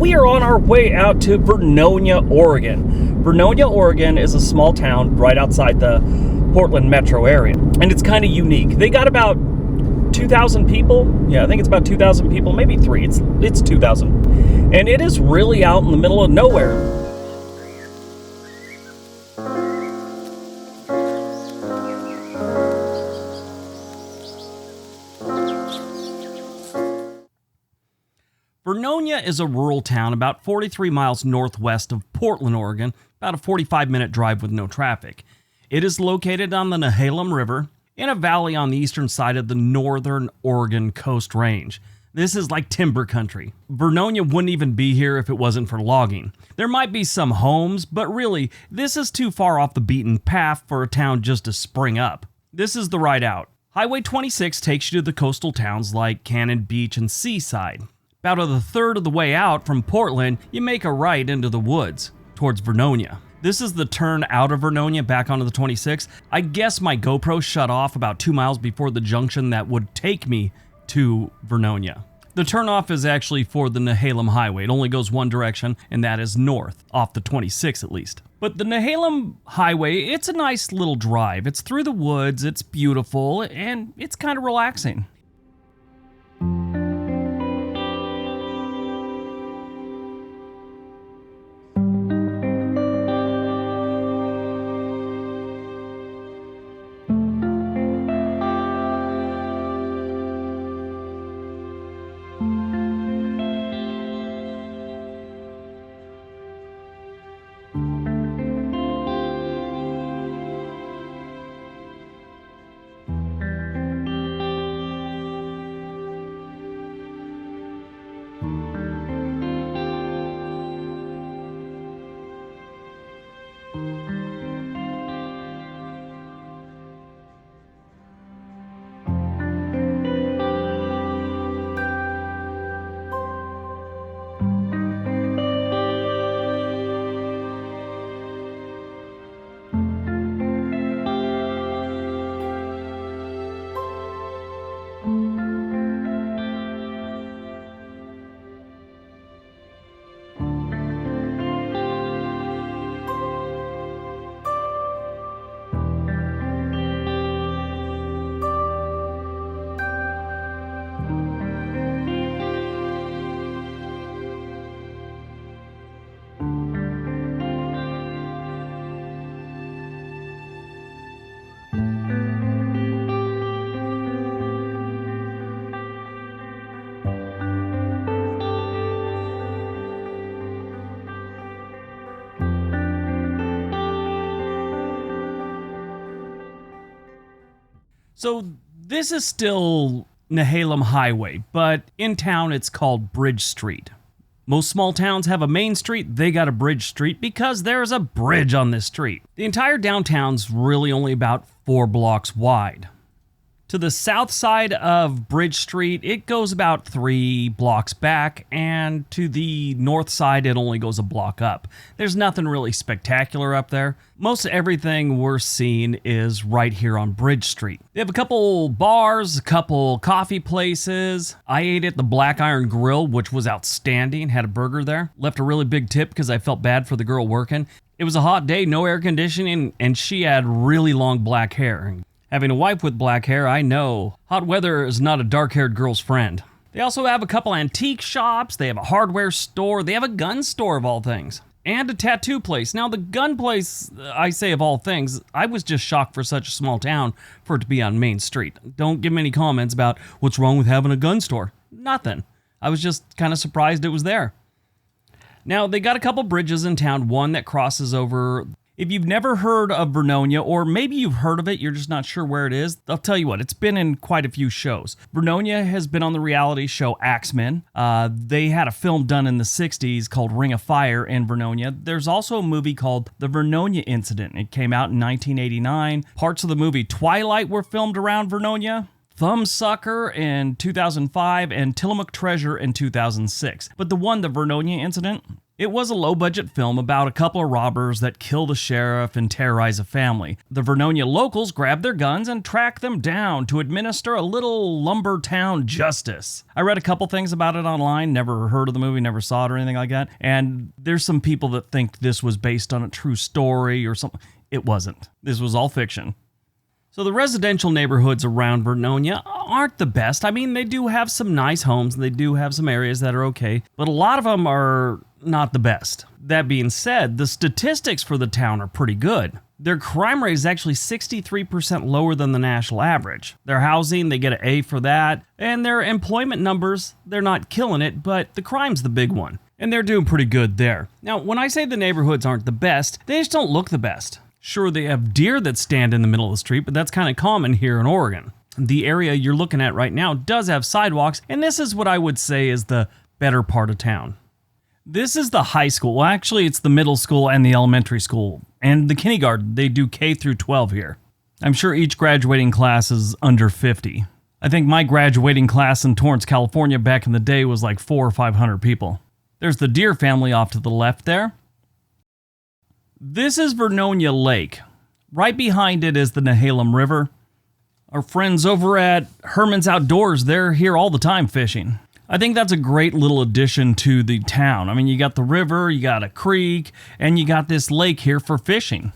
we are on our way out to Vernonia, Oregon. Vernonia, Oregon is a small town right outside the Portland metro area, and it's kind of unique. They got about 2,000 people. Yeah, I think it's about 2,000 people, maybe 3. It's 2,000. And it is really out in the middle of nowhere. Vernonia is a rural town about 43 miles northwest of Portland, Oregon, about a 45-minute drive with no traffic. It is located on the Nehalem River in a valley on the eastern side of the northern Oregon Coast Range. This is like timber country. Vernonia wouldn't even be here if it wasn't for logging. There might be some homes, but really, this is too far off the beaten path for a town just to spring up. This is the ride out. Highway 26 takes you to the coastal towns like Cannon Beach and Seaside. About a third of the way out from Portland, you make a right into the woods towards Vernonia. This is the turn out of Vernonia back onto the 26. I guess my GoPro shut off about 2 miles before the junction that would take me to Vernonia. The turnoff is actually for the Nehalem Highway. It only goes one direction, and that is north, off the 26 at least. But the Nehalem Highway, it's a nice little drive. It's through the woods, it's beautiful, and it's kind of relaxing. So this is still Nehalem Highway, but in town it's called Bridge Street. Most small towns have a main street, they got a bridge street because there's a bridge on this street. The entire downtown's really only about 4 blocks wide. To the south side of Bridge Street, it goes about 3 blocks back, and to the north side, it only goes a block up. There's nothing really spectacular up there. Most everything we're seeing is right here on Bridge Street. They have a couple bars, a couple coffee places. I ate at the Black Iron Grill, which was outstanding, had a burger there. Left a really big tip because I felt bad for the girl working. It was a hot day, no air conditioning, and she had really long black hair. Having a wife with black hair, I know hot weather is not a dark-haired girl's friend. They also have a couple antique shops, they have a hardware store, they have a gun store of all things, and a tattoo place. Now the gun place, I say of all things, I was just shocked for such a small town for it to be on Main Street. Don't give me any comments about what's wrong with having a gun store. Nothing. I was just kind of surprised it was there. Now they got a couple bridges in town, one that crosses over. If you've never heard of Vernonia, or maybe you've heard of it, you're just not sure where it is, I'll tell you what, it's been in quite a few shows. Vernonia has been on the reality show Axemen. They had a film done in the 60s called Ring of Fire in Vernonia. There's also a movie called The Vernonia Incident. It came out in 1989. Parts of the movie Twilight were filmed around Vernonia. Thumbsucker in 2005 and Tillamook Treasure in 2006. But the one, The Vernonia Incident, It was a low-budget film about a couple of robbers that kill the sheriff and terrorize a family. The Vernonia locals grab their guns and track them down to administer a little lumber town justice. I read a couple things about it online, never heard of the movie, never saw it or anything like that, and there's some people that think this was based on a true story or something. It wasn't. This was all fiction. So the residential neighborhoods around Vernonia aren't the best. I mean, they do have some nice homes, and they do have some areas that are okay, but a lot of them are not the best. That being said, the statistics for the town are pretty good. Their crime rate is actually 63% lower than the national average. Their housing, they get an A for that, and their employment numbers, they're not killing it, but the crime's the big one, and they're doing pretty good there. Now, when I say the neighborhoods aren't the best, they just don't look the best. Sure, they have deer that stand in the middle of the street, but that's kind of common here in Oregon. The area you're looking at right now does have sidewalks, and this is what I would say is the better part of town. This is the high school. Well, actually, it's the middle school and the elementary school, and the kindergarten. They do K through 12 here. I'm sure each graduating class is under 50. I think my graduating class in Torrance, California back in the day was like 400 or 500 people. There's the deer family off to the left there. This is Vernonia Lake. Right behind it is the Nehalem River. Our friends over at Hermens Outdoors, they're here all the time fishing. I think that's a great little addition to the town. I mean, you got the river, you got a creek, and you got this lake here for fishing.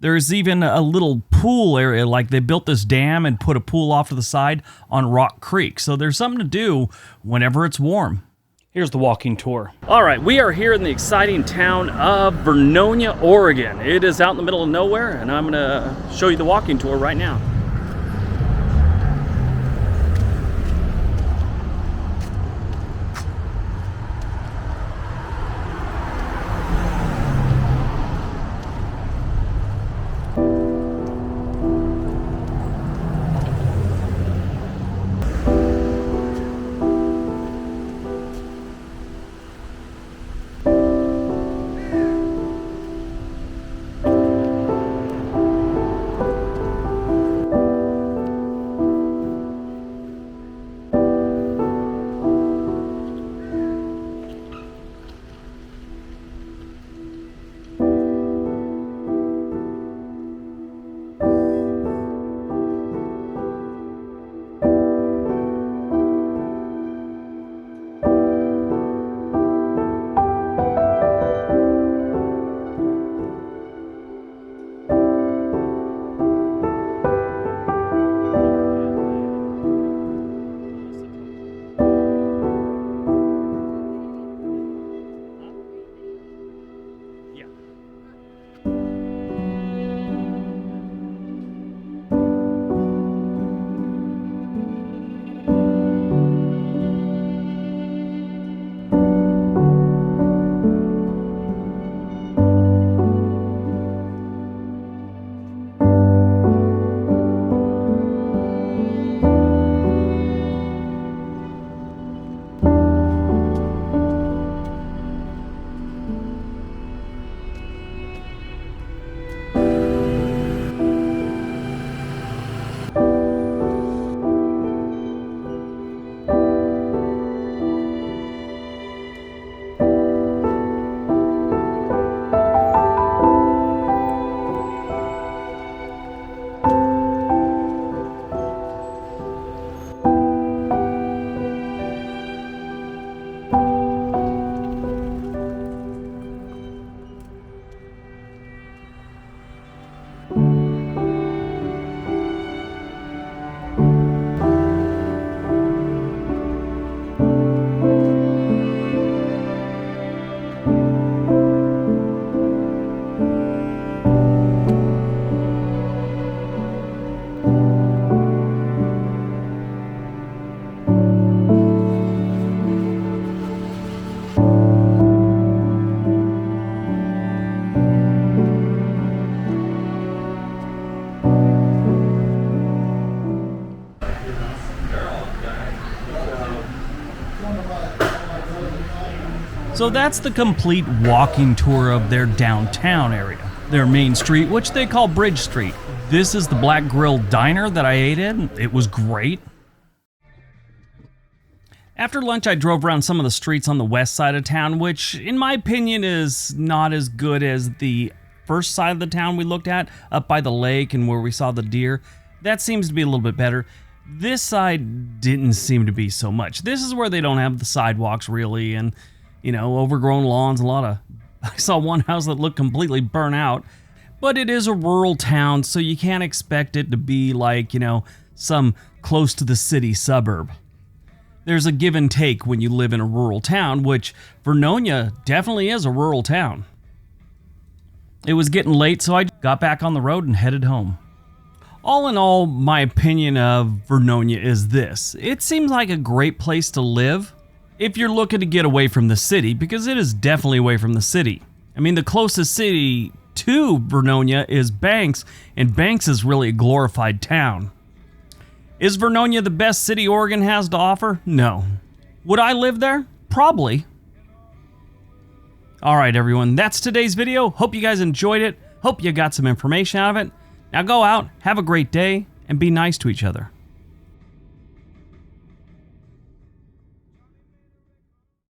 There's even a little pool area, like they built this dam and put a pool off to the side on Rock Creek. So there's something to do whenever it's warm. Here's the walking tour. All right, we are here in the exciting town of Vernonia, Oregon. It is out in the middle of nowhere, and I'm gonna show you the walking tour right now. So that's the complete walking tour of their downtown area, their main street, which they call Bridge Street. This is the Black Grill Diner that I ate in. It was great. After lunch, I drove around some of the streets on the west side of town, which in my opinion is not as good as the first side of the town we looked at, up by the lake and where we saw the deer. That seems to be a little bit better. This side didn't seem to be so much. This is where they don't have the sidewalks really, and overgrown lawns, I saw one house that looked completely burnt out, but it is a rural town, so you can't expect it to be like, some close to the city suburb. There's a give and take when you live in a rural town, which Vernonia definitely is a rural town. It was getting late, so I got back on the road and headed home. All in all, my opinion of Vernonia is this. It seems like a great place to live if you're looking to get away from the city, because it is definitely away from the city. I mean, the closest city to Vernonia is Banks, and Banks is really a glorified town. Is Vernonia the best city Oregon has to offer? No. Would I live there? Probably. All right, everyone, that's today's video. Hope you guys enjoyed it. Hope you got some information out of it. Now go out, have a great day, and be nice to each other.